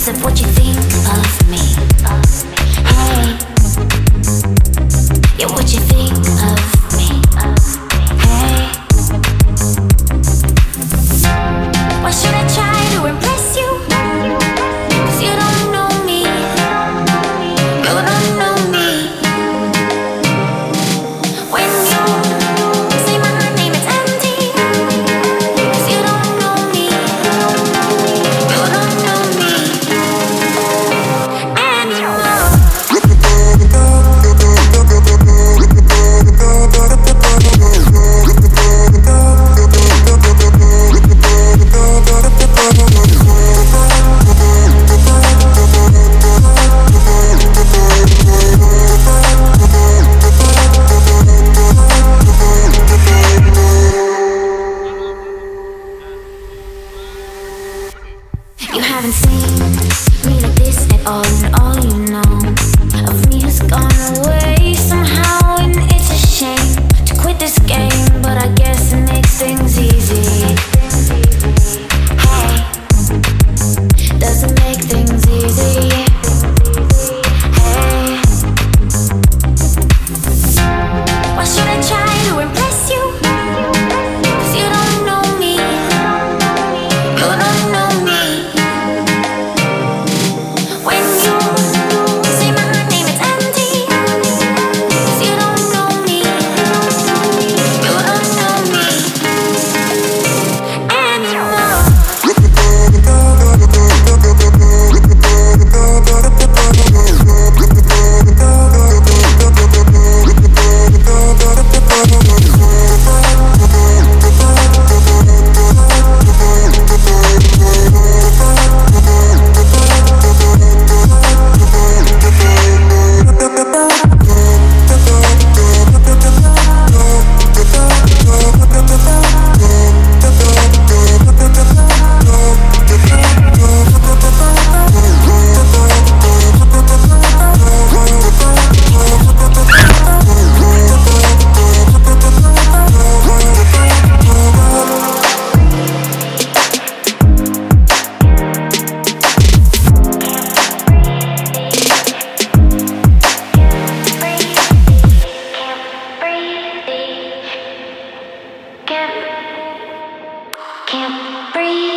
Of what you think of me. Hey, yeah, what you think of me. Hey, why should I try to impress you? 'Cause you don't know me. You don't know me. When you say my name, it's empty. 'Cause you don't know me. You don't know me. You haven't seen me like this at all, and all you know of me has gone away somehow, and it's a shame to quit this game, but I guess it makes things easy. Hey, doesn't make things easy. Hey, why should I try to impress you? 'Cause you don't know me. You don't know me. When you say my name, it's empty. 'Cause you don't know me. You don't know me anymore. Can't breathe.